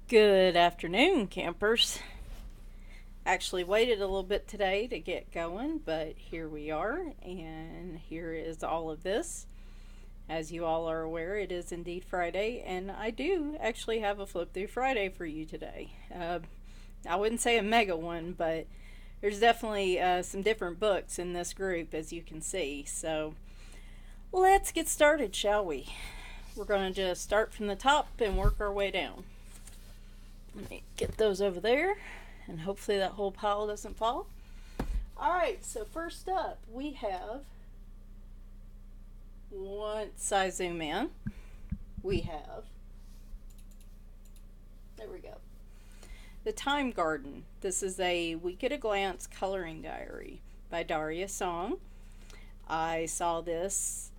Good afternoon, campers. Actually waited a little bit today to get going, but here we are, and here is all of this. As you all are aware, it is indeed Friday, and I do actually have a Flip-through Friday for you today. I wouldn't say a mega one, but there's definitely some different books in this group, as you can see. So let's get started, shall we? We're going to just start from the top and work our way down. Let me get those over there, and hopefully that whole pile doesn't fall. Alright, so first up we have, once I zoom in, we have, there we go, The Time Garden. This is a week at a glance coloring diary by Daria Song. I saw this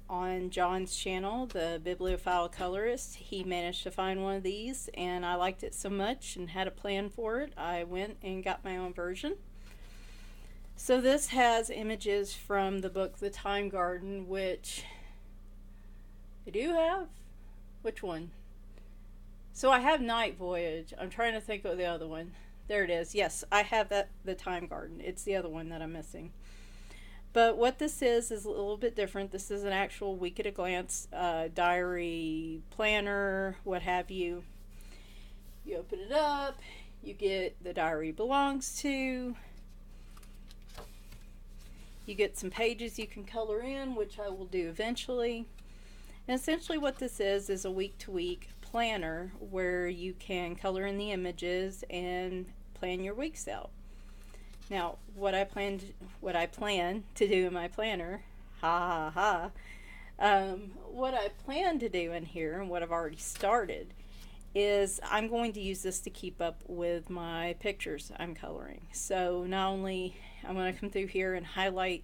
on John's channel, the Bibliophile Colorist. He managed to find one of these, and I liked it so much and had a plan for it. I went and got my own version. So this has images from the book The Time Garden, which I do have. Which one? So I have Night Voyage. I'm trying to think of the other one. There it is. Yes, I have that, The Time Garden. It's the other one that I'm missing. But what this is a little bit different. This is an actual week at a glance diary planner, what have you. You open it up, you get the diary belongs to, you get some pages you can color in, which I will do eventually. And essentially what this is a week-to-week planner where you can color in the images and plan your weeks out. Now, what I plan to do in my planner, what I plan to do in here, and what I've already started, is I'm going to use this to keep up with my pictures I'm coloring. So not only I'm going to come through here and highlight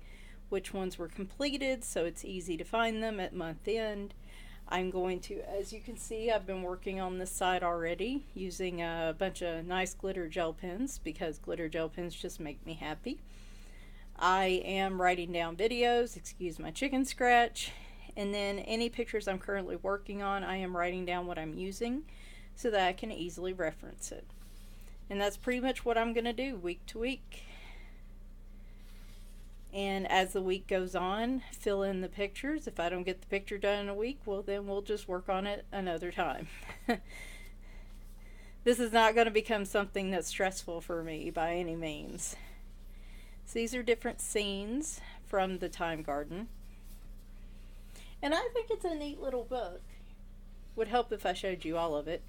which ones were completed so it's easy to find them at month end. I'm going to, as you can see, I've been working on this side already using a bunch of nice glitter gel pens because glitter gel pens just make me happy. I am writing down videos, excuse my chicken scratch, and then any pictures I'm currently working on, I am writing down what I'm using so that I can easily reference it. And that's pretty much what I'm going to do week to week. And as the week goes on, fill in the pictures. If I don't get the picture done in a week, well then we'll just work on it another time. This is not going to become something that's stressful for me by any means. So these are different scenes from The Time Garden. And I think it's a neat little book. Would help if I showed you all of it.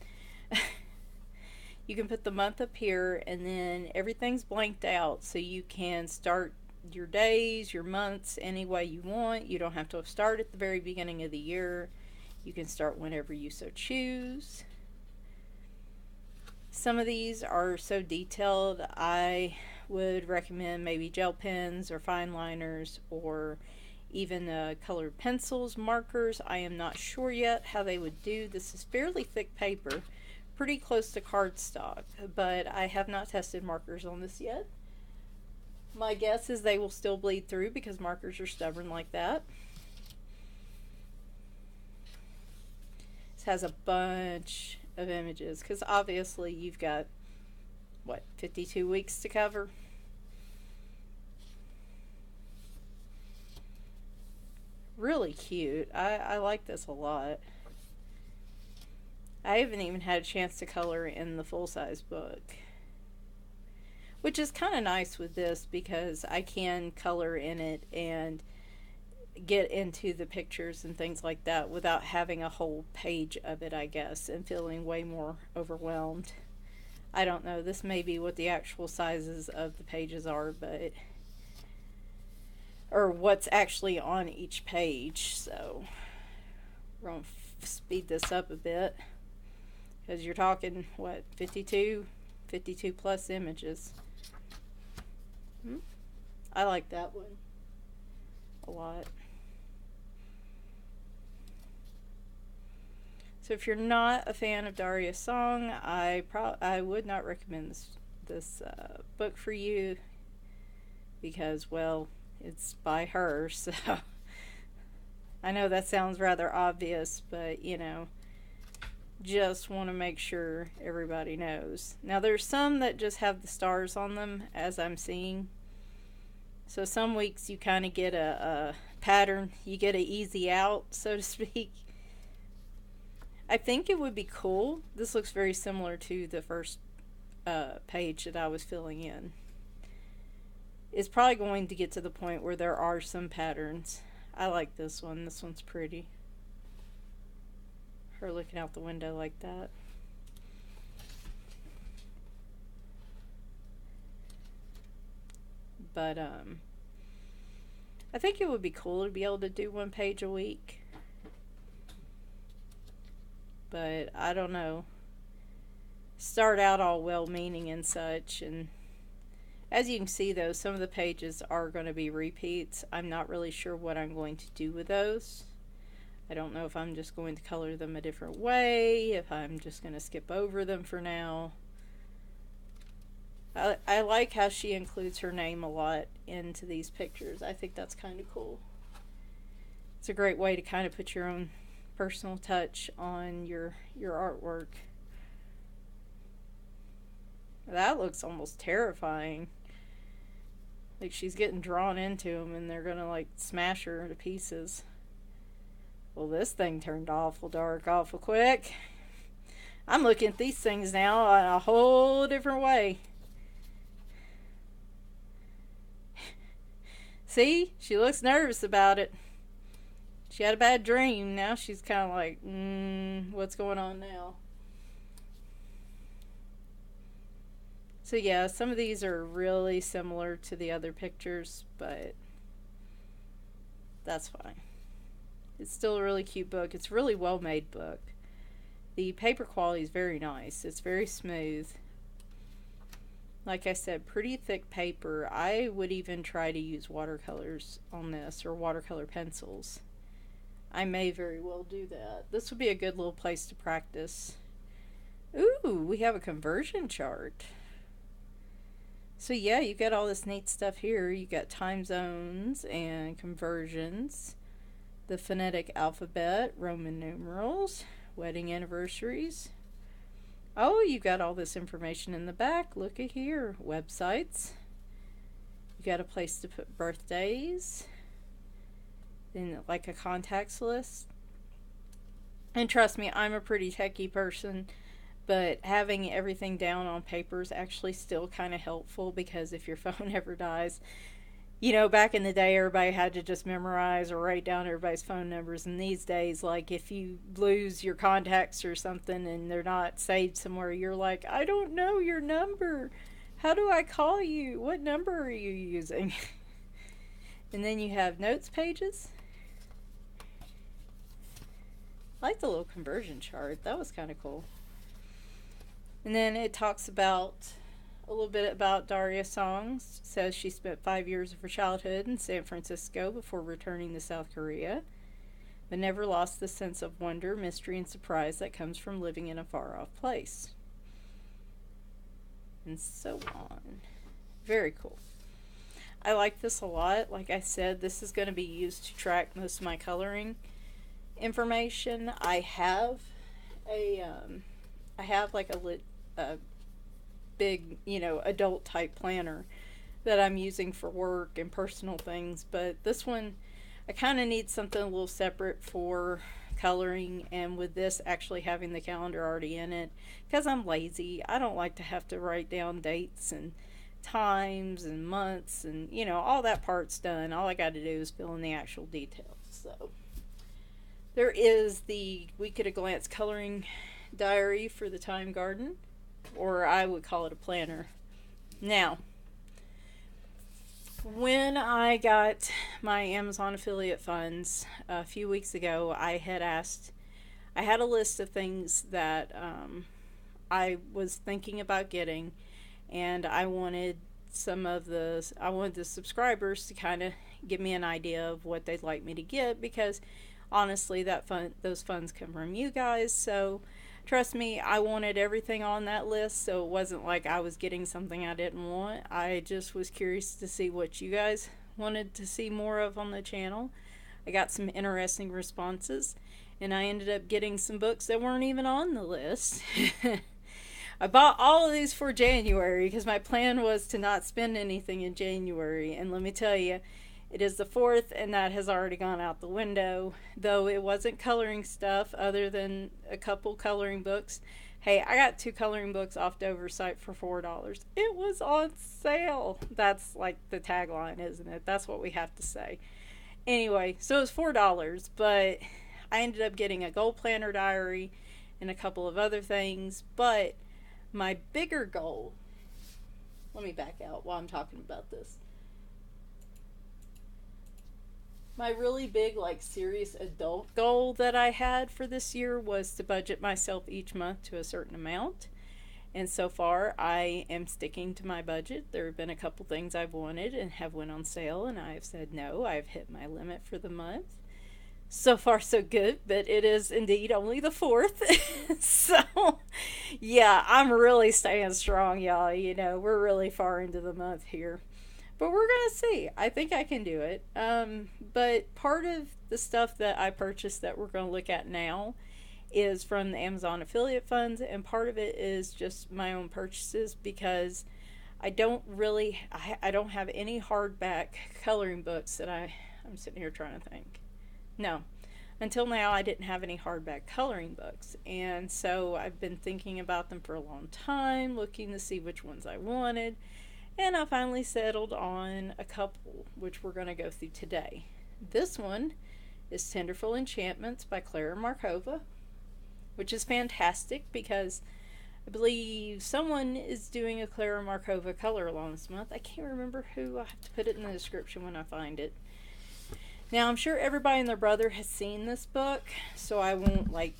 You can put the month up here and then everything's blanked out so you can start your days, your months, any way you want. You don't have to start at the very beginning of the year. You can start whenever you so choose. Some of these are so detailed, I would recommend maybe gel pens or fine liners or even colored pencils, markers. I am not sure yet how they would do. This is fairly thick paper, pretty close to cardstock, but I have not tested markers on this yet. My guess is they will still bleed through because markers are stubborn like that. This has a bunch of images because obviously you've got, what, 52 weeks to cover? Really cute. I like this a lot. I haven't even had a chance to color in the full-size book, which is kind of nice with this because I can color in it and get into the pictures and things like that without having a whole page of it, I guess, and feeling way more overwhelmed. I don't know, this may be what the actual sizes of the pages are, but or what's actually on each page. So we're going to speed this up a bit because you're talking, what, 52 plus images. I like that one a lot. So if you're not a fan of Daria Song, I would not recommend this book for you because, well, it's by her, so I know that sounds rather obvious, but you know, Just want to make sure everybody knows. Now there's some that just have the stars on them, as I'm seeing. So some weeks you kind of get a pattern. You get an easy out, so to speak. I think it would be cool. This looks very similar to the first page that I was filling in. It's probably going to get to the point where there are some patterns. I like this one. This one's pretty. Her looking out the window like that. But I think it would be cool to be able to do one page a week. But I don't know. Start out all well-meaning and such, and as you can see though, some of the pages are going to be repeats. I'm not really sure what I'm going to do with those. I don't know if I'm just going to color them a different way, if I'm just going to skip over them for now. I like how she includes her name a lot into these pictures. I think that's kind of cool. It's a great way to kind of put your own personal touch on your artwork. That looks almost terrifying. Like she's getting drawn into them and they're gonna like smash her to pieces. Well, this thing turned awful dark awful quick. I'm looking at these things now in a whole different way. See? She looks nervous about it. She had a bad dream. Now she's kind of like, what's going on now? So yeah, some of these are really similar to the other pictures, but that's fine. It's still a really cute book. It's a really well made book. The paper quality is very nice. It's very smooth. Like I said, pretty thick paper. I would even try to use watercolors on this, or watercolor pencils. I may very well do that. This would be a good little place to practice. Ooh, we have a conversion chart. So yeah, you got all this neat stuff here. You got time zones and conversions, the phonetic alphabet, Roman numerals, wedding anniversaries. Oh, you got all this information in the back. Look at here. Websites. You got a place to put birthdays. Then like a contacts list. And trust me, I'm a pretty techie person, but having everything down on paper is actually still kind of helpful, because if your phone ever dies, you know, back in the day, everybody had to just memorize or write down everybody's phone numbers. And these days, like, if you lose your contacts or something and they're not saved somewhere, you're like, I don't know your number. How do I call you? What number are you using? And then you have notes pages. I like the little conversion chart. That was kind of cool. And then it talks about a little bit about Daria's songs. It says she spent 5 years of her childhood in San Francisco before returning to South Korea, but never lost the sense of wonder, mystery, and surprise that comes from living in a far-off place. And so on. Very cool. I like this a lot. Like I said, this is going to be used to track most of my coloring information. I have like a big, you know, adult type planner that I'm using for work and personal things, but this one I kind of need something a little separate for coloring, and with this actually having the calendar already in it, because I'm lazy, I don't like to have to write down dates and times and months, and you know, all that part's done. All I got to do is fill in the actual details. So there is the week at a glance coloring diary for the Time Garden, or I would call it a planner. Now, when I got my Amazon affiliate funds a few weeks ago, I had a list of things that I was thinking about getting, and I wanted the subscribers to kind of give me an idea of what they'd like me to get, because honestly, those funds come from you guys, so trust me, I wanted everything on that list, so it wasn't like I was getting something I didn't want. I just was curious to see what you guys wanted to see more of on the channel. I got some interesting responses, and I ended up getting some books that weren't even on the list. I bought all of these for January because my plan was to not spend anything in January, and let me tell you, it is the 4th, and that has already gone out the window, though it wasn't coloring stuff other than a couple coloring books. Hey, I got 2 coloring books off Dover's site for $4. It was on sale. That's like the tagline, isn't it? That's what we have to say. Anyway, so it was $4, but I ended up getting a goal planner diary and a couple of other things. But my bigger goal, let me back out while I'm talking about this. My really big, like, serious adult goal that I had for this year was to budget myself each month to a certain amount. And so far, I am sticking to my budget. There have been a couple things I've wanted and have went on sale, and I've said no. I've hit my limit for the month. So far, so good, but it is indeed only the 4th. So, yeah, I'm really staying strong, y'all. You know, we're really far into the month here. But we're going to see. I think I can do it. But part of the stuff that I purchased that we're going to look at now is from the Amazon affiliate funds, and part of it is just my own purchases because I don't have any hardback coloring books that I'm sitting here trying to think. No. Until now, I didn't have any hardback coloring books, and so I've been thinking about them for a long time, looking to see which ones I wanted. And I finally settled on a couple, which we're going to go through today. This one is Tenderful Enchantments by Klara Markova, which is fantastic because I believe someone is doing a Klara Markova color along this month. I can't remember who. I'll have to put it in the description when I find it. Now, I'm sure everybody and their brother has seen this book, so I won't, like,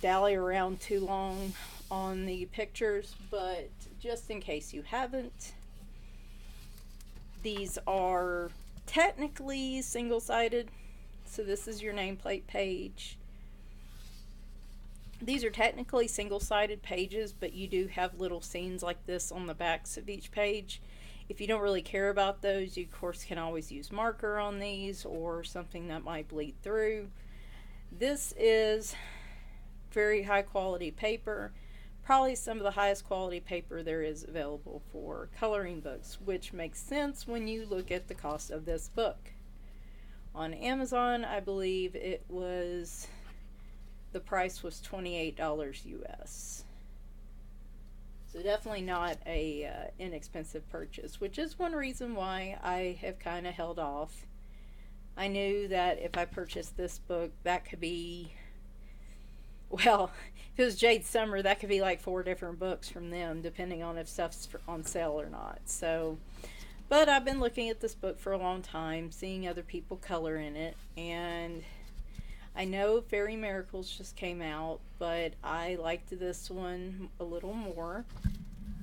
dally around too long on the pictures, but just in case you haven't, these are technically single-sided, so this is your nameplate page. These are technically single-sided pages, but you do have little scenes like this on the backs of each page. If you don't really care about those, you of course can always use marker on these or something that might bleed through. This is very high quality paper. Probably some of the highest quality paper there is available for coloring books, which makes sense when you look at the cost of this book. On Amazon, I believe the price was $28 US. So definitely not a inexpensive purchase, which is one reason why I have kind of held off. I knew that if I purchased this book, that could be, well, if it was Jade Summer, that could be like 4 different books from them, depending on if stuff's on sale or not. So, but I've been looking at this book for a long time, seeing other people color in it, and I know Fairy Miracles just came out, but I liked this one a little more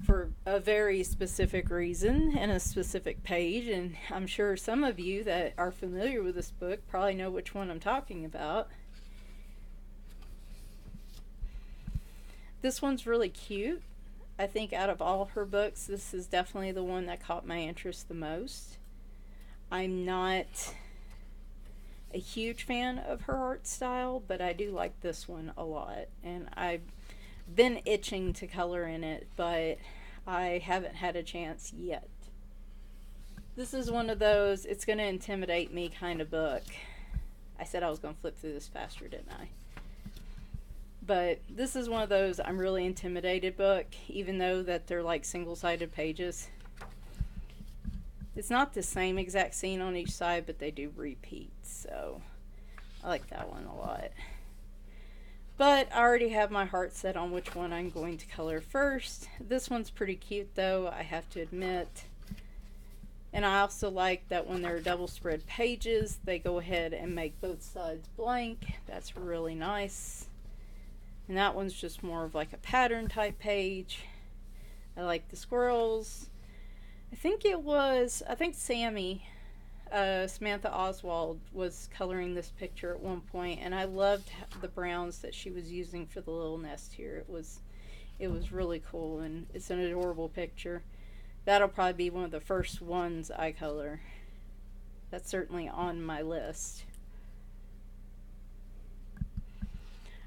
for a very specific reason and a specific page, and I'm sure some of you that are familiar with this book probably know which one I'm talking about. This one's really cute. I think out of all her books, this is definitely the one that caught my interest the most. I'm not a huge fan of her art style, but I do like this one a lot, and I've been itching to color in it, but I haven't had a chance yet. This is one of those it's going to intimidate me kind of book. I said I was going to flip through this faster, didn't I? But this is one of those I'm really intimidated book, even though that they're like single-sided pages. It's not the same exact scene on each side, but they do repeat, so I like that one a lot. But I already have my heart set on which one I'm going to color first. This one's pretty cute though, I have to admit. And I also like that when there are double spread pages, they go ahead and make both sides blank. That's really nice. And that one's just more of like a pattern type page. I like the squirrels. I think Sammie, Samantha Oswald, was coloring this picture at one point, and I loved the browns that she was using for the little nest here. It was really cool, and it's an adorable picture. That'll probably be one of the first ones I color. That's certainly on my list.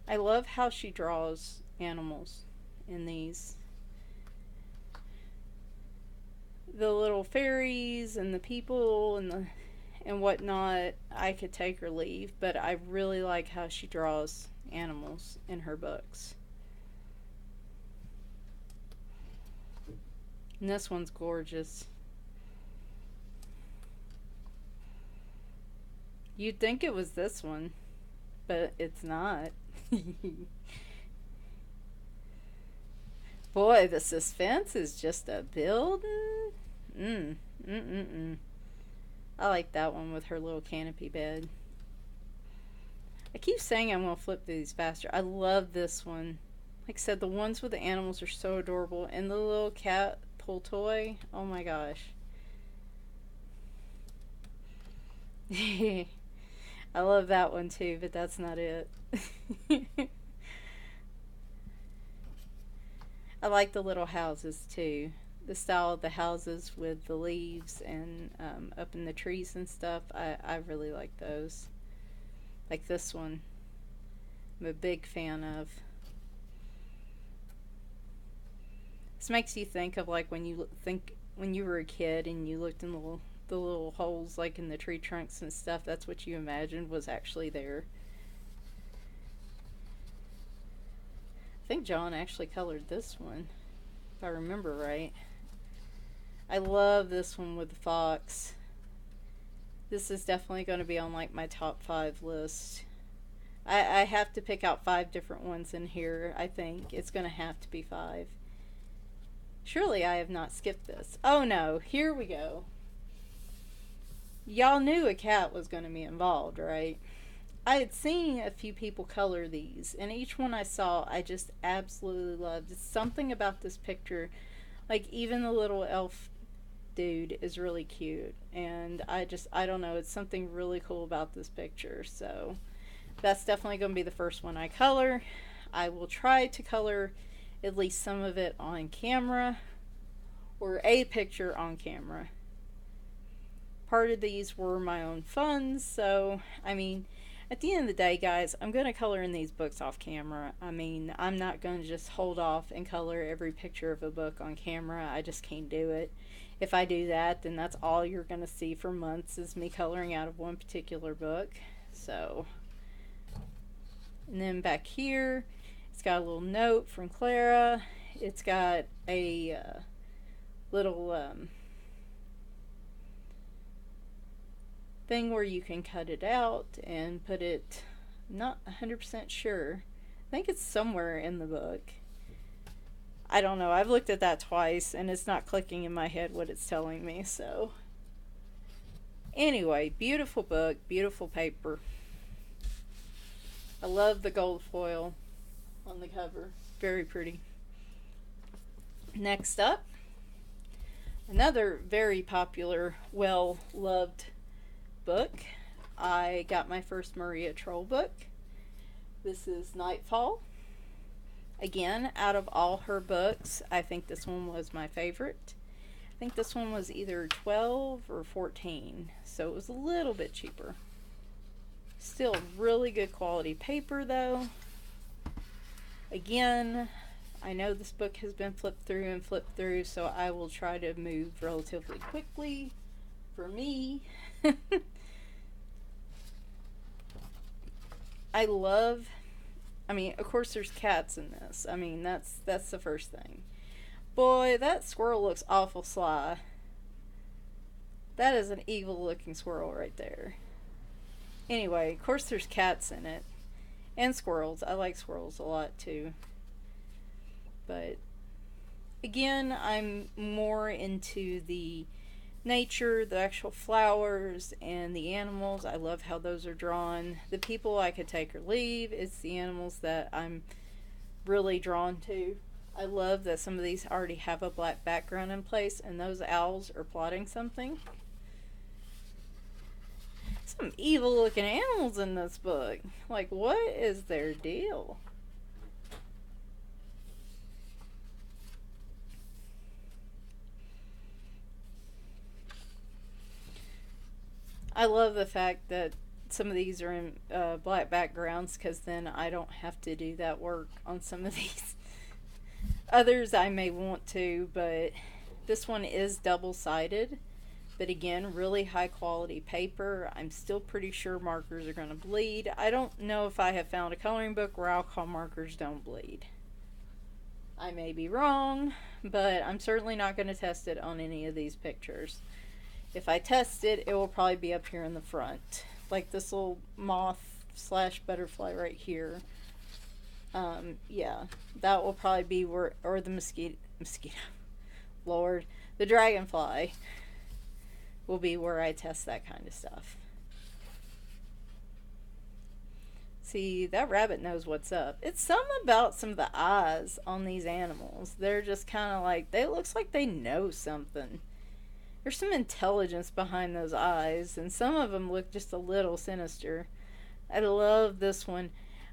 I love how she draws animals in these. The little fairies and the people and whatnot, I could take or leave, but I really like how she draws animals in her books. And this one's gorgeous. You'd think it was this one, but it's not. Boy, the suspense is just a building. I like that one with her little canopy bed. I keep saying I'm going to flip these faster. I love this one. Like I said, the ones with the animals are so adorable. And the little cat pull toy. Oh my gosh. I love that one too, but that's not it. I like the little houses too. The style of the houses with the leaves and up in the trees and stuff. I really like those. Like this one. I'm a big fan of. This makes you think of like when you were a kid and you looked in the little holes like in the tree trunks and stuff. That's what you imagined was actually there. I think John actually colored this one, if I remember right. I love this one with the fox. This is definitely going to be on like my top 5 list. I have to pick out 5 different ones in here. I think it's going to have to be 5. Surely I have not skipped this. Oh no, here we go. Y'all knew a cat was going to be involved, right? I had seen a few people color these, and each one I saw I just absolutely loved. It's something about this picture, like even the little elf dude is really cute, and I don't know, it's something really cool about this picture. So that's definitely going to be the first one I color. I will try to color at least some of it on camera, or a picture on camera. Part of these were my own funds, so I mean, at the end of the day, guys, I'm going to color in these books off camera. I mean, I'm not going to just hold off and color every picture of a book on camera. I just can't do it. If I do that, then that's all you're going to see for months is me coloring out of one particular book. So, and then back here, it's got a little note from Klara. It's got a little thing where you can cut it out and put it, not 100% sure. I think it's somewhere in the book. I don't know. I've looked at that twice and it's not clicking in my head what it's telling me. So anyway, beautiful book, beautiful paper. I love the gold foil on the cover. Very pretty. Next up, another very popular, well-loved book. I got my first Maria Trolle book. This is Nightfall. Again, out of all her books, I think this one was my favorite. I think this one was either 12 or 14, so it was a little bit cheaper. Still really good quality paper though. Again, I know this book has been flipped through, so I will try to move relatively quickly for me. I mean, of course there's cats in this. I mean, that's the first thing. Boy, that squirrel looks awful sly. That is an evil looking squirrel right there. Anyway, of course there's cats in it. And squirrels. I like squirrels a lot too. But again, I'm more into the nature, the actual flowers, and the animals. I love how those are drawn. The people I could take or leave. It's the animals that I'm really drawn to. I love that some of these already have a black background in place, and those owls are plotting something. Some evil looking animals in this book. Like, what is their deal? I love the fact that some of these are in black backgrounds, because then I don't have to do that work on some of these. Others I may want to, but this one is double-sided. But again, really high quality paper. I'm still pretty sure markers are going to bleed. I don't know if I have found a coloring book where alcohol markers don't bleed. I may be wrong, but I'm certainly not going to test it on any of these pictures. If I test it, it will probably be up here in the front. Like this little moth / butterfly right here. Yeah, that will probably be where, or the mosquito, Lord, the dragonfly will be where I test that kind of stuff. See, that rabbit knows what's up. It's something about some of the eyes on these animals. They're just kind of like, they looks like they know something. There's some intelligence behind those eyes, and some of them look just a little sinister. I love this one.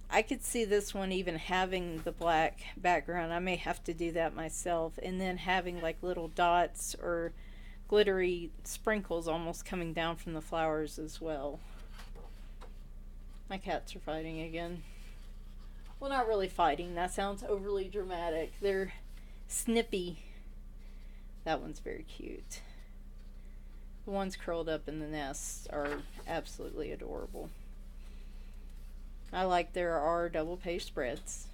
I could see this one even having the black background. I may have to do that myself, and then having like little dots or glittery sprinkles almost coming down from the flowers as well. My cats are fighting again. Well, not really fighting. That sounds overly dramatic. They're snippy. That one's very cute. The ones curled up in the nests are absolutely adorable. I like there are double page spreads.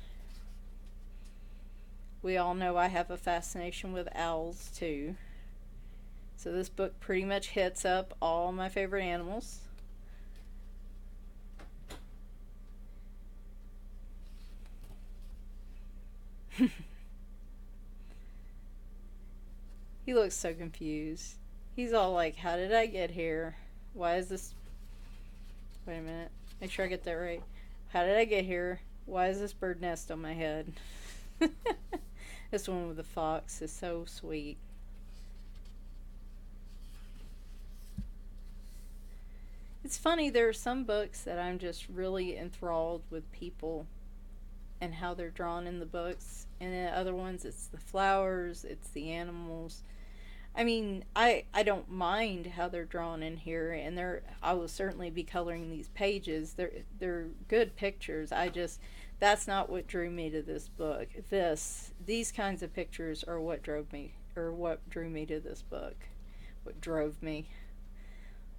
We all know I have a fascination with owls too. So this book pretty much hits up all my favorite animals. He looks so confused. He's all like, how did I get here? Why is this... Wait a minute. Make sure I get that right. How did I get here? Why is this bird nest on my head? This one with the fox is so sweet. It's funny, there are some books that I'm just really enthralled with people and how they're drawn in the books, and then other ones it's the flowers, it's the animals. I mean, I don't mind how they're drawn in here, and I will certainly be coloring these pages. They're good pictures. That's not what drew me to this book. These kinds of pictures are what drew me to this book. What drove me.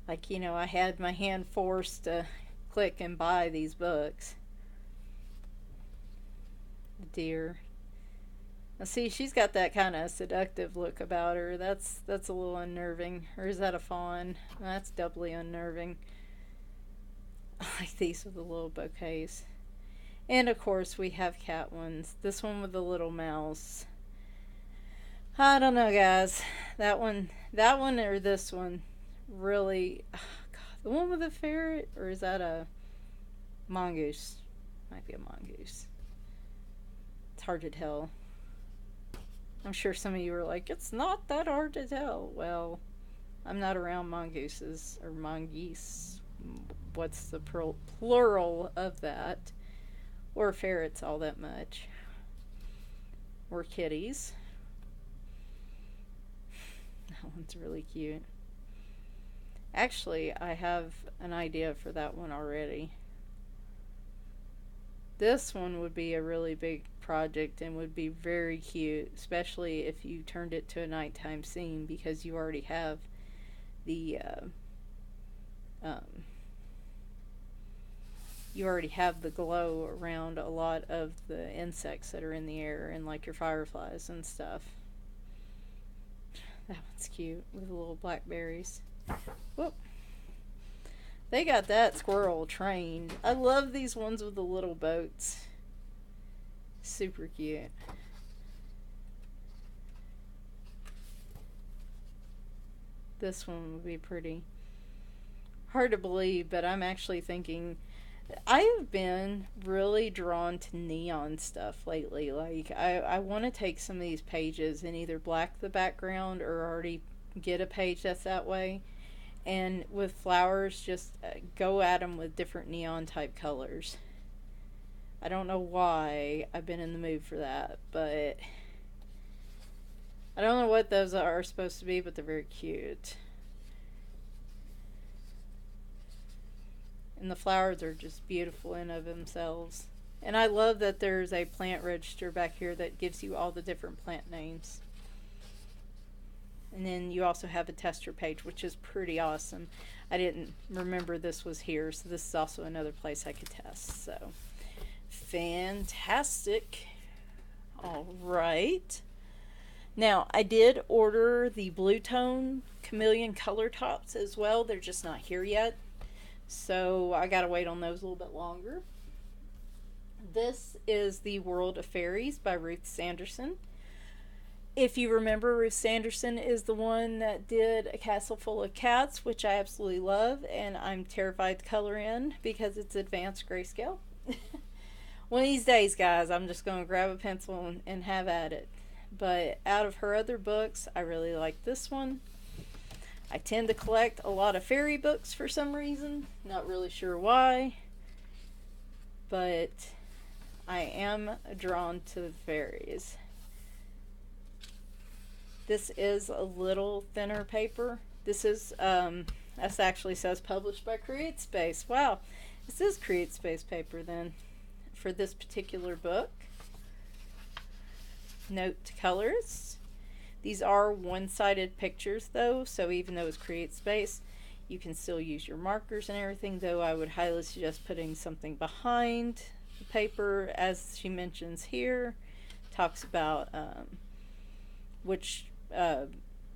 Like, you know, I had my hand forced to click and buy these books. Dear. Now see, she's got that kind of seductive look about her. That's a little unnerving. Or is that a fawn? That's doubly unnerving. I like these with the little bouquets. And of course we have cat ones. This one with the little mouse. I don't know, guys. That one or this one. Really, oh God, the one with the ferret, or is that a mongoose? Might be a mongoose. It's hard to tell. I'm sure some of you are like, it's not that hard to tell. Well, I'm not around mongooses or mongoose. What's the plural of that? Or ferrets all that much. Or kitties. That one's really cute. Actually, I have an idea for that one already. This one would be a really big project and would be very cute, especially if you turned it to a nighttime scene, because you already have the glow around a lot of the insects that are in the air, and like your fireflies and stuff. That one's cute with the little blackberries. Whoop. They got that squirrel trained. I love these ones with the little boats. Super cute. This one would be pretty. Hard to believe, but I'm actually thinking... I have been really drawn to neon stuff lately. Like, I want to take some of these pages and either black the background or already get a page that's that way. And with flowers, just go at them with different neon type colors. I don't know why I've been in the mood for that, but I don't know what those are supposed to be, but they're very cute. And the flowers are just beautiful in of themselves. And I love that there's a plant register back here that gives you all the different plant names. And then you also have a tester page, which is pretty awesome. I didn't remember this was here, so this is also another place I could test. So, fantastic. All right. Now, I did order the Blue Tone Chameleon color tops as well. They're just not here yet. So, I gotta wait on those a little bit longer. This is The World of Fairies by Ruth Sanderson. If you remember, Ruth Sanderson is the one that did A Castle Full of Cats, which I absolutely love, and I'm terrified to color in because it's advanced grayscale. One of these days, guys, I'm just going to grab a pencil and have at it. But out of her other books, I really like this one. I tend to collect a lot of fairy books for some reason. Not really sure why. But I am drawn to the fairies. This is a little thinner paper. This is, this actually says published by CreateSpace. Wow, this is CreateSpace paper then for this particular book. Note to colors. These are one-sided pictures though, so even though it's CreateSpace, you can still use your markers and everything, though I would highly suggest putting something behind the paper, as she mentions here. Talks about which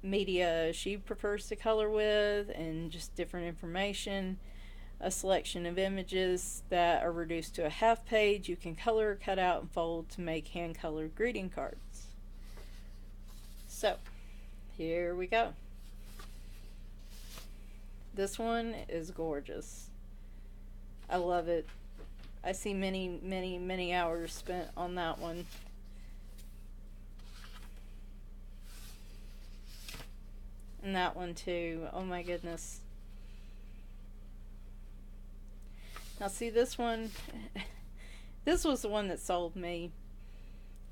media she prefers to color with and just different information. A selection of images that are reduced to a half page. You can color, cut out, and fold to make hand-colored greeting cards. So, here we go. This one is gorgeous. I love it. I see many, many, many hours spent on that one. And that one too. Oh my goodness. Now see, this one, this was the one that sold me.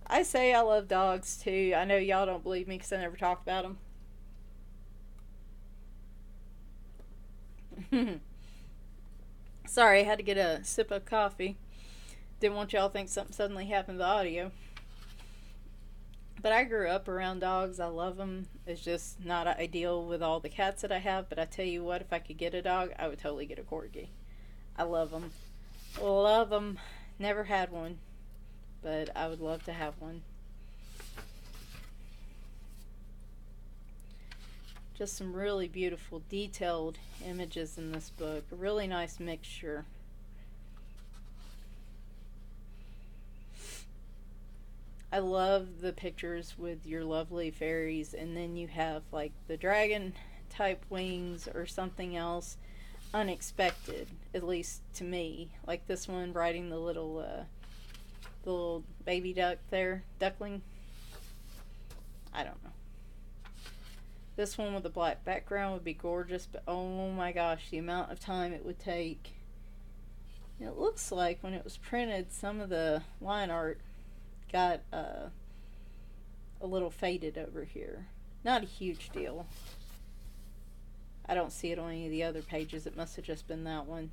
I say I love dogs too. I know y'all don't believe me because I never talked about them. Sorry, I had to get a sip of coffee. Didn't want y'all to think something suddenly happened to the audio. But I grew up around dogs. I love them. It's just not ideal with all the cats that I have. But I tell you what, if I could get a dog, I would totally get a corgi. I love them. Love them. Never had one. But I would love to have one. Just some really beautiful, detailed images in this book. A really nice mixture. I love the pictures with your lovely fairies, and then you have like the dragon type wings or something else unexpected, at least to me. Like this one riding the little baby duck there, duckling. I don't know. This one with the black background would be gorgeous, but oh my gosh, the amount of time it would take. It looks like when it was printed, some of the line art got a little faded over here. Not a huge deal. I don't see it on any of the other pages. It must have just been that one.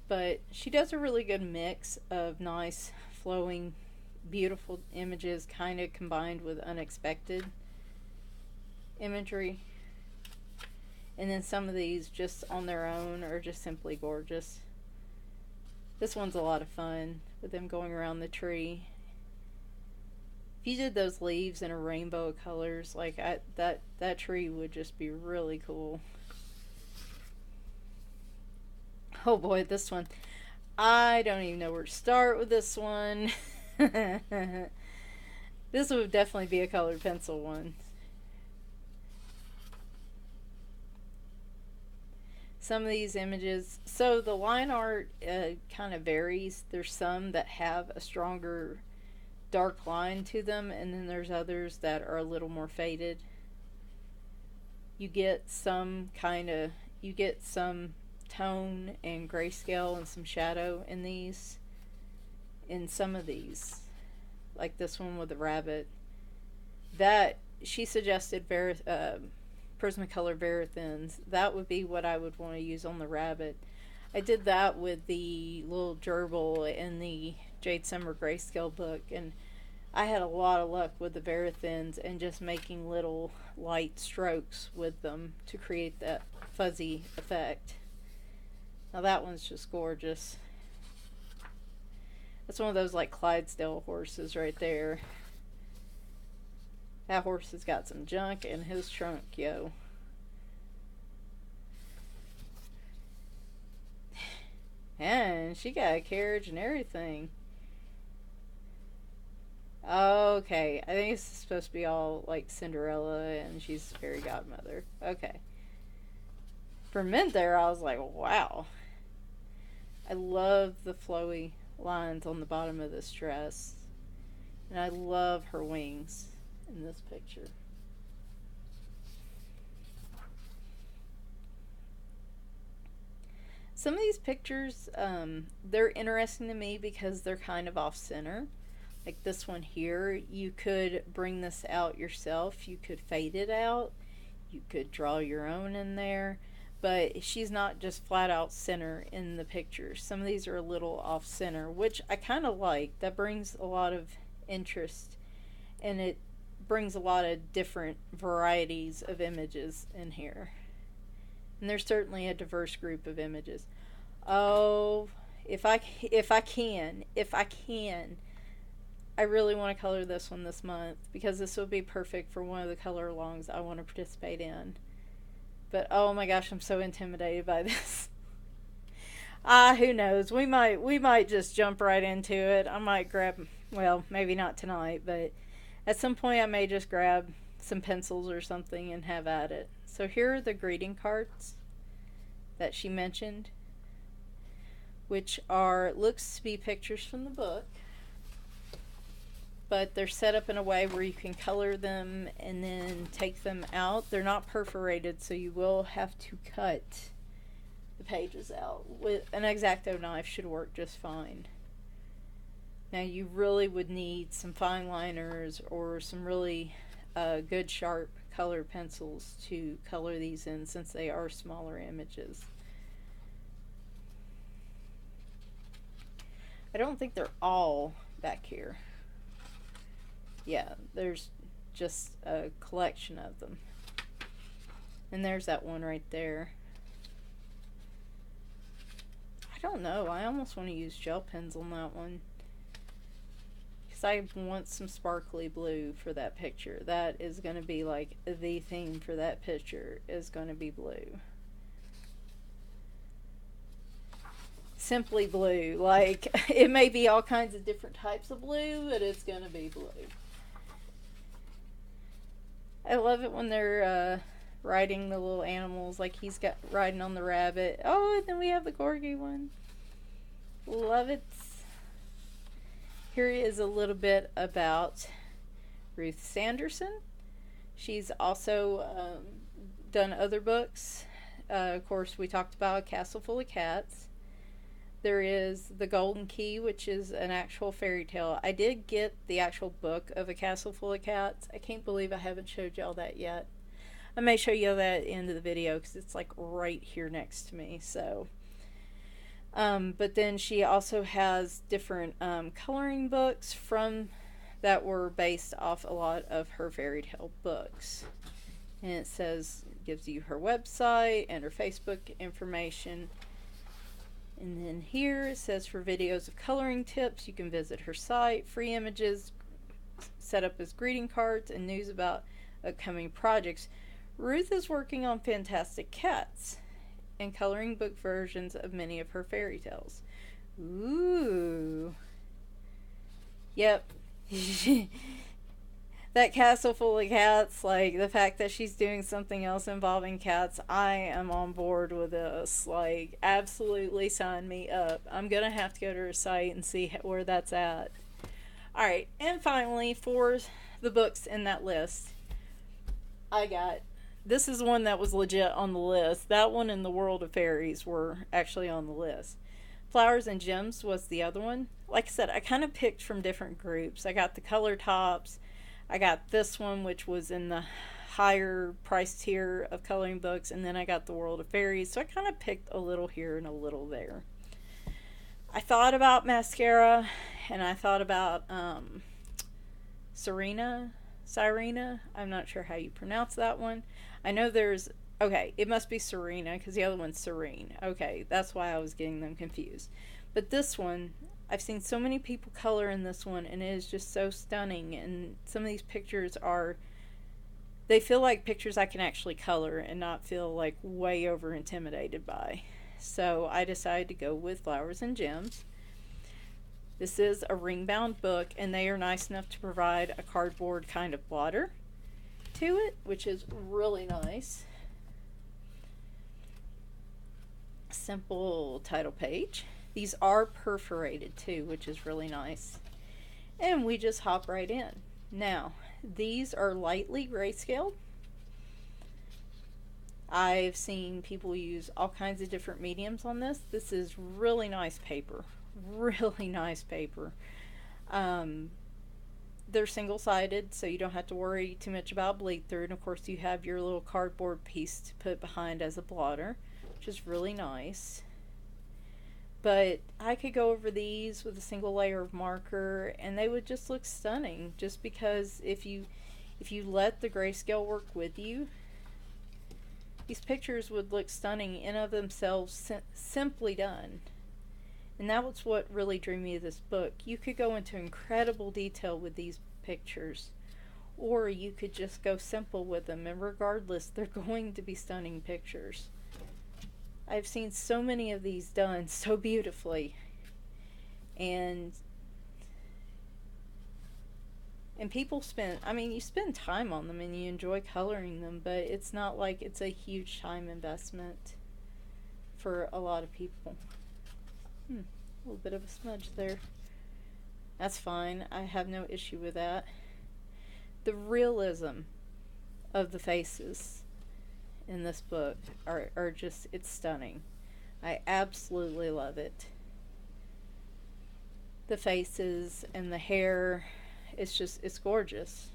But she does a really good mix of nice, flowing, beautiful images kind of combined with unexpected imagery. And then some of these just on their own are just simply gorgeous. This one's a lot of fun with them going around the tree. If you did those leaves in a rainbow of colors, like that tree would just be really cool. Oh boy, this one. I don't even know where to start with this one. This would definitely be a colored pencil one. Some of these images, so the line art kind of varies. There's some that have a stronger dark line to them, and then there's others that are a little more faded. You get some tone and grayscale and some shadow in these. In some of these, like this one with the rabbit, that she suggested Prismacolor Verithins. That would be what I would want to use on the rabbit. I did that with the little gerbil in the Jade Summer Grayscale book, and I had a lot of luck with the Verithins and just making little light strokes with them to create that fuzzy effect. Now that one's just gorgeous. That's one of those like Clydesdale horses right there. That horse has got some junk in his trunk, yo. And she got a carriage and everything. Okay, I think it's supposed to be all like Cinderella and she's a fairy godmother. Okay. For a minute there, I was like, wow. I love the flowy lines on the bottom of this dress. And I love her wings in this picture. Some of these pictures, they're interesting to me because they're kind of off-center. Like this one here, you could bring this out yourself. You could fade it out. You could draw your own in there. But she's not just flat out center in the picture. Some of these are a little off-center, which I kind of like. That brings a lot of interest. And it brings a lot of different varieties of images in here. And there's certainly a diverse group of images. Oh, if I can, I really want to color this one this month because this would be perfect for one of the color alongs I want to participate in. But oh my gosh, I'm so intimidated by this. Who knows? We might just jump right into it. I might grab, well, maybe not tonight, but at some point I may just grab some pencils or something and have at it. So here are the greeting cards that she mentioned, which looks to be pictures from the book, but they're set up in a way where you can color them and then take them out. They're not perforated, so you will have to cut the pages out. With an X-Acto knife should work just fine. Now you really would need some fine liners or some really good sharp color pencils to color these in since they are smaller images. I don't think they're all back here. Yeah, there's just a collection of them. And there's that one right there. I don't know. I almost want to use gel pens on that one. Because I want some sparkly blue for that picture. That is going to be like the theme for that picture is going to be blue. Simply blue. Like, it may be all kinds of different types of blue, but it's going to be blue. I love it when they're riding the little animals, like he's got riding on the rabbit. Oh, and then we have the corgi one. Love it. Here is a little bit about Ruth Sanderson. She's also done other books. Of course, we talked about A Castle Full of Cats. There is The Golden Key, which is an actual fairy tale. I did get the actual book of A Castle Full of Cats. I can't believe I haven't showed y'all that yet. I may show you that at the end of the video because it's like right here next to me. So, but then she also has different coloring books that were based off a lot of her fairy tale books. And it gives you her website and her Facebook information. And then here it says for videos of coloring tips, you can visit her site, free images set up as greeting cards, and news about upcoming projects. Ruth is working on Fantastic Cats and coloring book versions of many of her fairy tales. Ooh. Yep. That Castle Full of Cats, like the fact that she's doing something else involving cats, I am on board with this. Like, absolutely sign me up. I'm gonna have to go to her site and see where that's at. Alright, and finally, for the books in that list, this is one that was legit on the list. That one and The World of Fairies were actually on the list. Flowers and Gems was the other one. Like I said, I kind of picked from different groups. I got the color tops. I got this one, which was in the higher price tier of coloring books, and then I got the World of Fairies, so I kind of picked a little here and a little there. I thought about mascara, and I thought about Sirena, I'm not sure how you pronounce that one. I know there's, okay, it must be Serena, because the other one's Serene. Okay, that's why I was getting them confused. But this one, I've seen so many people color in this one, and it is just so stunning, and some of these pictures are, they feel like pictures I can actually color and not feel like way over intimidated by. So I decided to go with Flowers and Gems. This is a ring-bound book, and they are nice enough to provide a cardboard kind of blotter to it, which is really nice. Simple title page. These are perforated too, which is really nice. And we just hop right in. Now, these are lightly grayscale. I've seen people use all kinds of different mediums on this. This is really nice paper. Really nice paper. They're single-sided, so you don't have to worry too much about bleed through. And of course you have your little cardboard piece to put behind as a blotter, which is really nice. But I could go over these with a single layer of marker, and they would just look stunning, just because if you let the grayscale work with you, these pictures would look stunning in of themselves, simply done. And that was what really drew me to this book. You could go into incredible detail with these pictures, or you could just go simple with them, and regardless, they're going to be stunning pictures. I've seen so many of these done so beautifully, and people spend, I mean, you spend time on them and you enjoy coloring them, but it's not like it's a huge time investment for a lot of people. A little bit of a smudge there. That's fine. I have no issue with that. The realism of the faces in this book are just, it's stunning. I absolutely love it. The faces and the hair, it's gorgeous.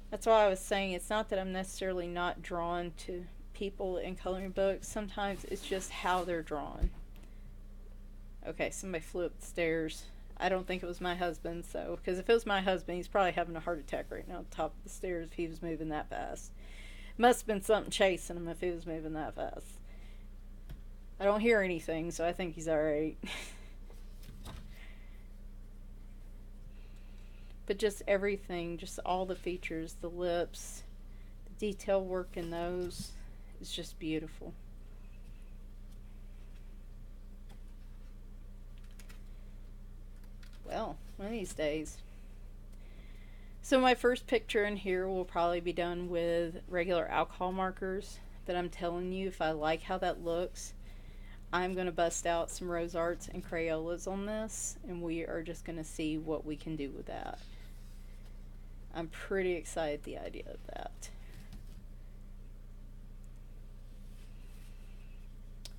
That's why I was saying it's not that I'm necessarily not drawn to people in coloring books. Sometimes it's just how they're drawn. Okay, somebody flew up the stairs. I don't think it was my husband, so, because if it was my husband, he's probably having a heart attack right now at the top of the stairs if he was moving that fast. Must have been something chasing him if he was moving that fast. I don't hear anything, so I think he's alright. But just everything, just all the features, the lips, the detail work in those is just beautiful. Well, one of these days. So my first picture in here will probably be done with regular alcohol markers, but I'm telling you, if I like how that looks, I'm going to bust out some Rose Arts and Crayolas on this, and we are just going to see what we can do with that. I'm pretty excited at the idea of that.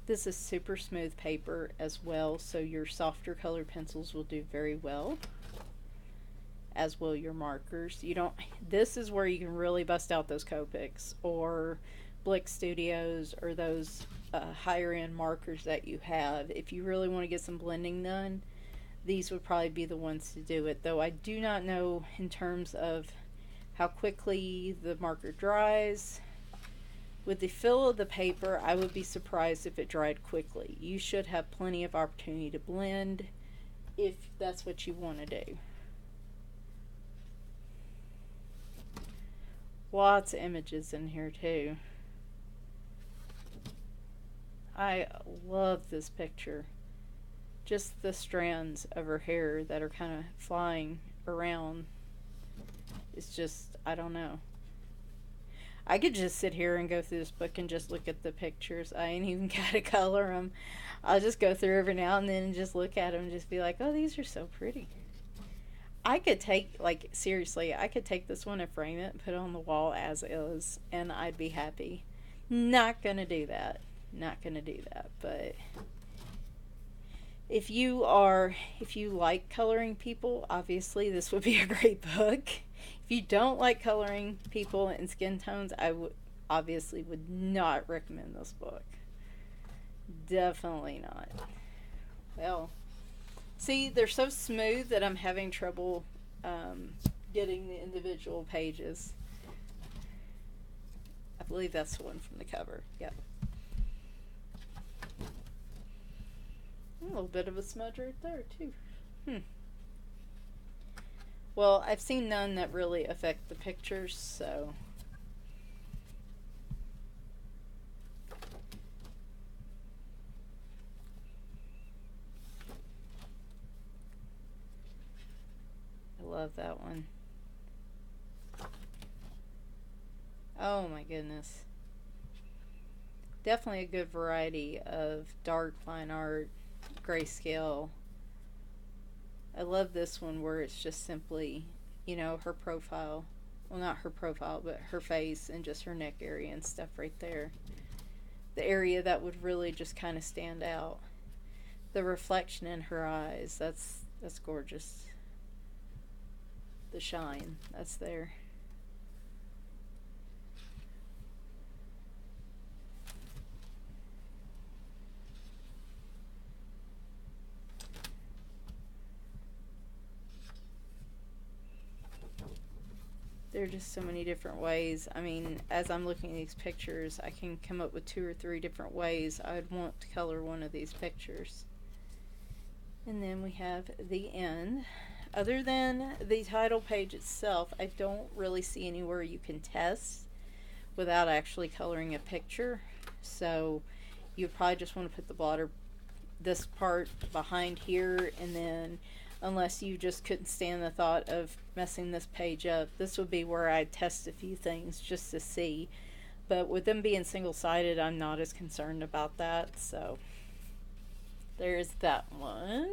This is super smooth paper as well, so your softer colored pencils will do very well, as will your markers. This is where you can really bust out those Copics or Blick Studios or those higher end markers that you have. If you really want to get some blending done, these would probably be the ones to do it, though I do not know in terms of how quickly the marker dries. With the fill of the paper, I would be surprised if it dried quickly. You should have plenty of opportunity to blend if that's what you want to do. Lots of images in here too. I love this picture. Just the strands of her hair that are kind of flying around. It's just, I don't know. I could just sit here and go through this book and just look at the pictures. I ain't even got to color them. I'll just go through every now and then and just look at them and just be like, oh, these are so pretty. I could take, like, seriously, I could take this one and frame it and put it on the wall as is, and I'd be happy. Not gonna do that. Not gonna do that, but if you like coloring people, obviously this would be a great book. If you don't like coloring people in skin tones, I obviously would not recommend this book. Definitely not. Well, see, they're so smooth that I'm having trouble getting the individual pages. I believe that's the one from the cover. Yep. A little bit of a smudge right there, too. Well, I've seen none that really affect the pictures, so... I love that one. Oh my goodness. Definitely a good variety of dark line art, grayscale. I love this one where it's just simply, you know, her profile. Well, not her profile, but her face and just her neck area and stuff right there. The area that would really just kind of stand out. The reflection in her eyes, that's gorgeous. The shine, that's there. There are just so many different ways. I mean, as I'm looking at these pictures, I can come up with 2 or 3 different ways I'd want to color one of these pictures. And then we have the end. Other than the title page itself, I don't really see anywhere you can test without actually coloring a picture. So you probably just want to put the blotter, this part behind here, and then unless you just couldn't stand the thought of messing this page up, this would be where I'd test a few things just to see. But with them being single-sided, I'm not as concerned about that. So there's that one.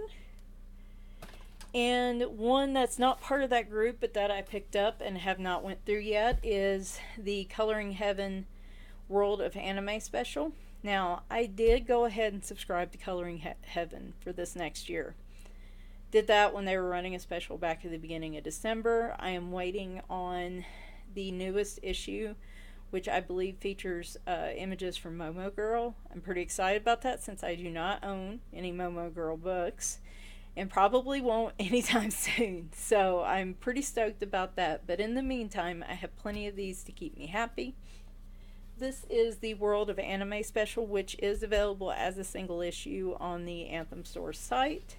And one that's not part of that group but that I picked up and have not went through yet is the Coloring Heaven World of Anime special. Now, I did go ahead and subscribe to Coloring Heaven for this next year. Did that when they were running a special back at the beginning of December. I am waiting on the newest issue, which I believe features images from Momo Girl. I'm pretty excited about that since I do not own any Momo Girl books and probably won't anytime soon. So I'm pretty stoked about that. But in the meantime, I have plenty of these to keep me happy. This is the World of Anime special, which is available as a single issue on the Anthem Store site.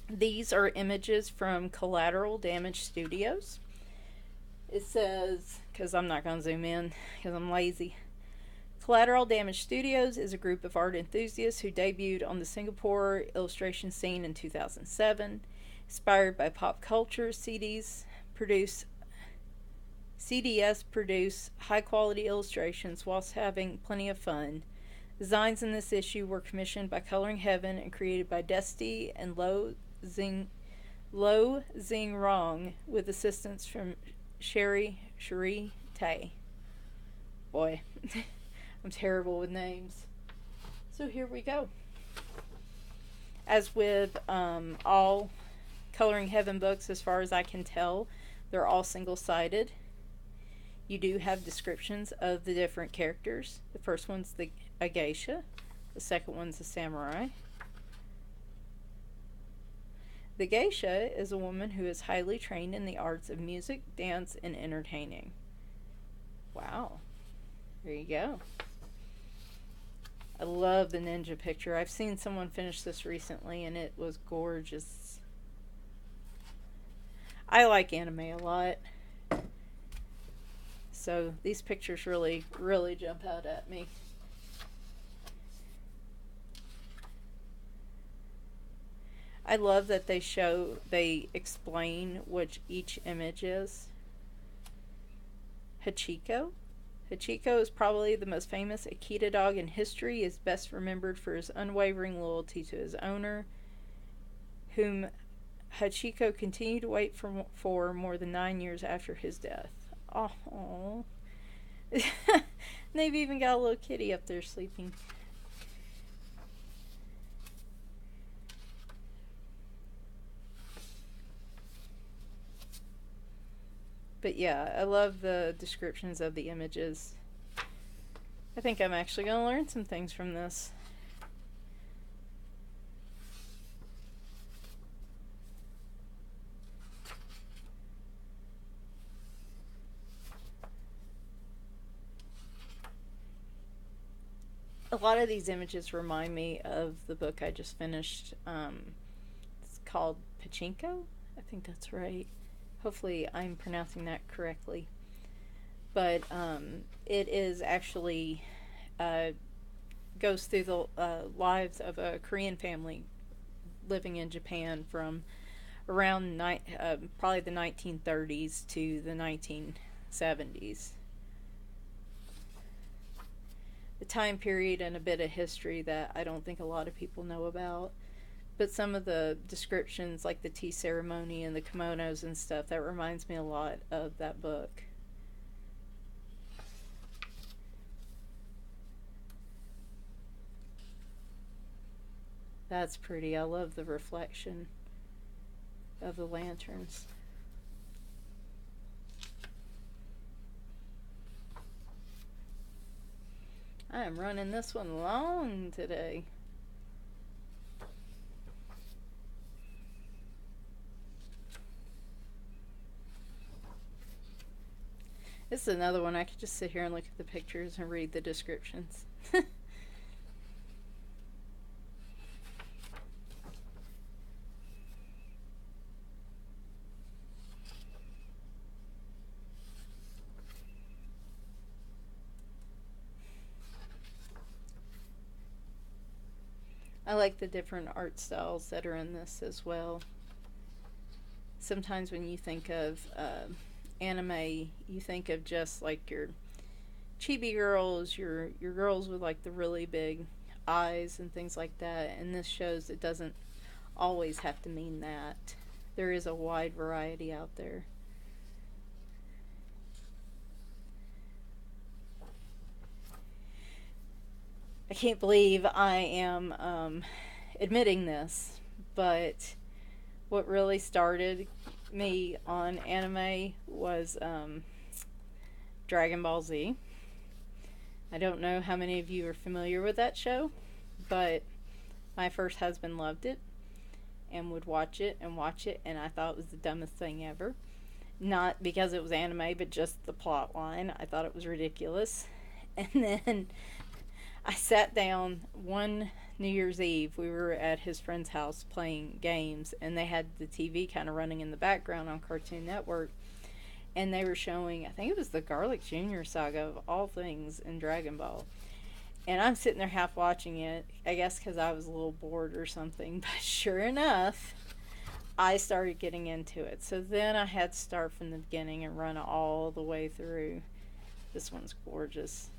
These are images from Collateral Damage Studios. It says, because I'm not going to zoom in because I'm lazy. Collateral Damage Studios is a group of art enthusiasts who debuted on the Singapore illustration scene in 2007. Inspired by pop culture, CDs produce high quality illustrations whilst having plenty of fun. Designs in this issue were commissioned by Coloring Heaven and created by Dusty and Lo Zing Rong with assistance from Cherie Tay. Boy, I'm terrible with names. So here we go. As with all Coloring Heaven books, as far as I can tell, they're all single-sided. You do have descriptions of the different characters. The first one's a geisha. The second one's a samurai. The geisha is a woman who is highly trained in the arts of music, dance, and entertaining. Wow. There you go. I love the ninja picture. I've seen someone finish this recently and it was gorgeous. I like anime a lot. So these pictures really, really jump out at me. I love that they explain what each image is. Hachiko. Hachiko is probably the most famous Akita dog in history. He is best remembered for his unwavering loyalty to his owner, whom Hachiko continued to wait for more than 9 years after his death. Oh, they've even got a little kitty up there sleeping. But yeah, I love the descriptions of the images. I think I'm actually going to learn some things from this. A lot of these images remind me of the book I just finished. It's called Pachinko. I think that's right. Hopefully I'm pronouncing that correctly. But it is actually goes through the lives of a Korean family living in Japan from around probably the 1930s to the 1970s. The time period and a bit of history that I don't think a lot of people know about. But some of the descriptions, like the tea ceremony and the kimonos and stuff, that reminds me a lot of that book. That's pretty. I love the reflection of the lanterns. I am running this one long today. This is another one I could just sit here and look at the pictures and read the descriptions. I like the different art styles that are in this as well. Sometimes when you think of anime, you think of just like your chibi girls, your girls with like the really big eyes and things like that. And this shows it doesn't always have to mean that. There is a wide variety out there. I can't believe I am admitting this, but what really started me on anime was Dragon Ball Z. I don't know how many of you are familiar with that show, but my first husband loved it and would watch it, and I thought it was the dumbest thing ever. Not because it was anime, but just the plot line. I thought it was ridiculous. And then I sat down one New Year's Eve. We were at his friend's house playing games, and they had the TV kind of running in the background on Cartoon Network. And they were showing, I think it was the Garlic Jr. saga of all things in Dragon Ball. And I'm sitting there half watching it, I guess because I was a little bored or something. But sure enough, I started getting into it. So then I had to start from the beginning and run all the way through. This one's gorgeous.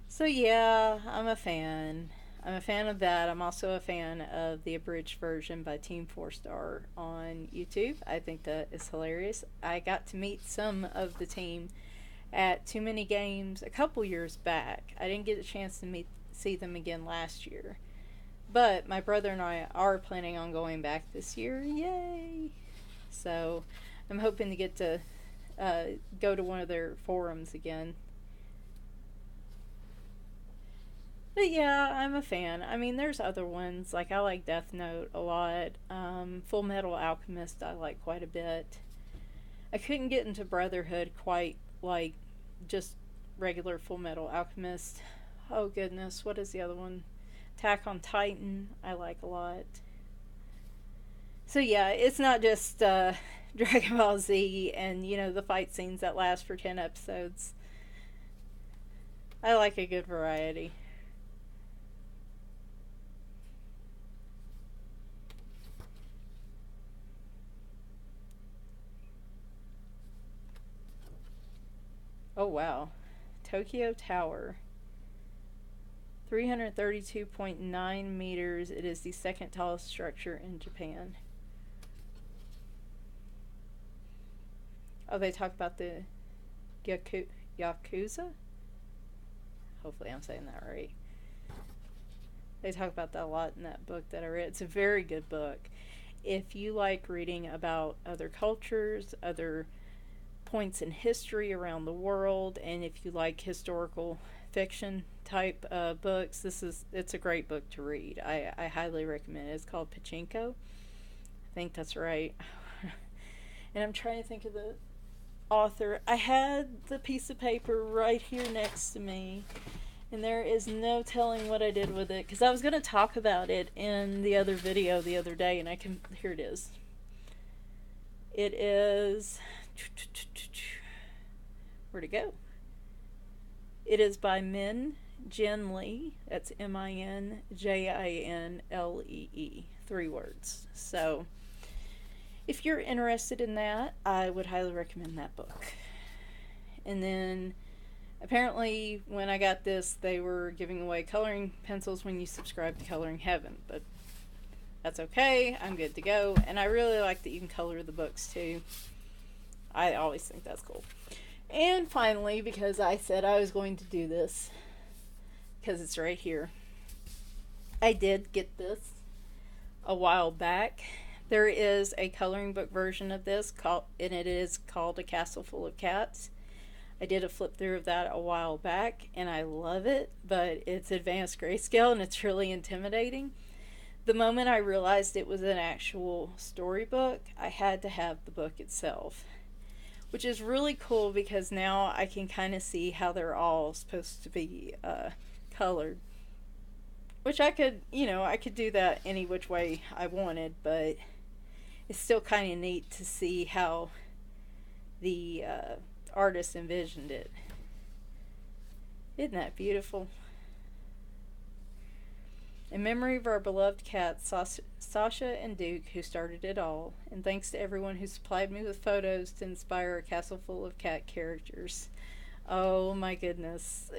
So yeah, I'm a fan. I'm a fan of that. I'm also a fan of the abridged version by Team 4-Star on YouTube. I think that is hilarious. I got to meet some of the team at Too Many Games a couple years back. I didn't get a chance to see them again last year. But my brother and I are planning on going back this year. Yay! So I'm hoping to get to go to one of their forums again. But yeah, I'm a fan. I mean, there's other ones. Like, I like Death Note a lot. Full Metal Alchemist I like quite a bit. I couldn't get into Brotherhood quite like just regular Full Metal Alchemist. Oh goodness, what is the other one? Attack on Titan I like a lot. So yeah, it's not just Dragon Ball Z and, you know, the fight scenes that last for 10 episodes. I like a good variety. Oh wow. Tokyo Tower. 332.9 meters. It is the second tallest structure in Japan. Oh, they talk about the Yakuza? Hopefully I'm saying that right. They talk about that a lot in that book that I read. It's a very good book. If you like reading about other cultures, other points in history around the world, and if you like historical fiction type books, it's a great book to read. I highly recommend it. It's called Pachinko. I think that's right. And I'm trying to think of the author. I had the piece of paper right here next to me, and there is no telling what I did with it, because I was going to talk about it in the other video the other day, and here it is. It is, where'd it go? It is by Min Jin Lee. That's Minjinlee. 3 words. So if you're interested in that, I would highly recommend that book. And then apparently when I got this, they were giving away coloring pencils when you subscribe to Coloring Heaven, but that's okay. I'm good to go. And I really like that you can color the books too. I always think that's cool. And finally, because I said I was going to do this, because it's right here, I did get this a while back. There is a coloring book version of this, and it is called A Castle Full of Cats. I did a flip through of that a while back, and I love it, but it's advanced grayscale, and it's really intimidating. The moment I realized it was an actual storybook, I had to have the book itself, which is really cool because now I can kind of see how they're all supposed to be colored. Which I could do that any which way I wanted, but it's still kind of neat to see how the artist envisioned it. Isn't that beautiful? In memory of our beloved cats, Sasha and Duke, who started it all, and thanks to everyone who supplied me with photos to inspire a castle full of cat characters. Oh my goodness.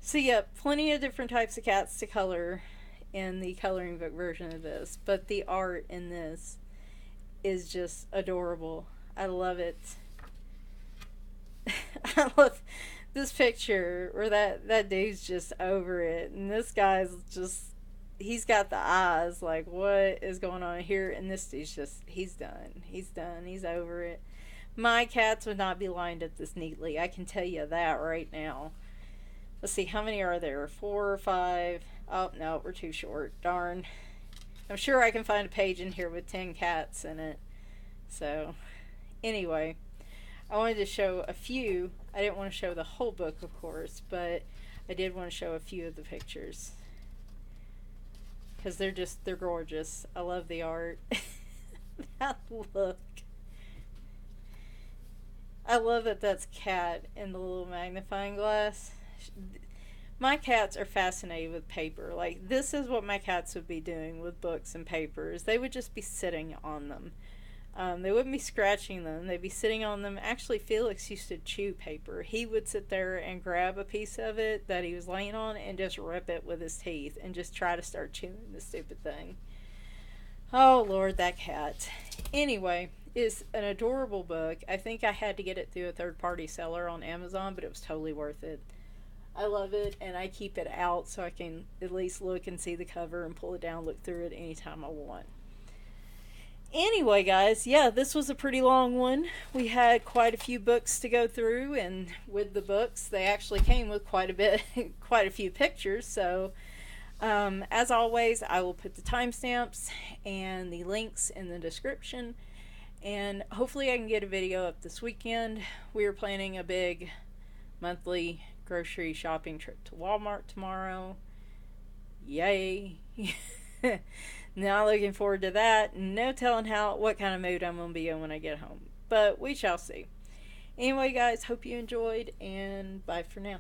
So yeah, plenty of different types of cats to color in the coloring book version of this, but the art in this is just adorable. I love it. I love this picture where that dude's just over it, and this guy's just, he's got the eyes like, what is going on here? And this dude's just, he's done, he's over it. My cats would not be lined up this neatly, I can tell you that right now. Let's see, how many are there? 4 or 5? Oh no, we're too short, darn. I'm sure I can find a page in here with 10 cats in it. So anyway, I wanted to show a few. I didn't want to show the whole book, of course, but I did want to show a few of the pictures, because they're gorgeous. I love the art. That look. I love that that's Cat in the little magnifying glass. My cats are fascinated with paper. Like, this is what my cats would be doing with books and papers. They would just be sitting on them. They wouldn't be scratching them. They'd be sitting on them. Actually, Felix used to chew paper. He would sit there and grab a piece of it that he was laying on and just rip it with his teeth and just try to start chewing the stupid thing. Oh, Lord, that cat. Anyway, it's an adorable book. I think I had to get it through a third-party seller on Amazon, but it was totally worth it. I love it, and I keep it out so I can at least look and see the cover and pull it down, look through it anytime I want. Anyway, guys, yeah, this was a pretty long one. We had quite a few books to go through, and with the books, they actually came with quite a few pictures. So, as always, I will put the timestamps and the links in the description, and hopefully I can get a video up this weekend. We are planning a big monthly grocery shopping trip to Walmart tomorrow. Yay. Now looking forward to that. No telling what kind of mood I'm going to be in when I get home, but we shall see. Anyway, guys, hope you enjoyed, and bye for now.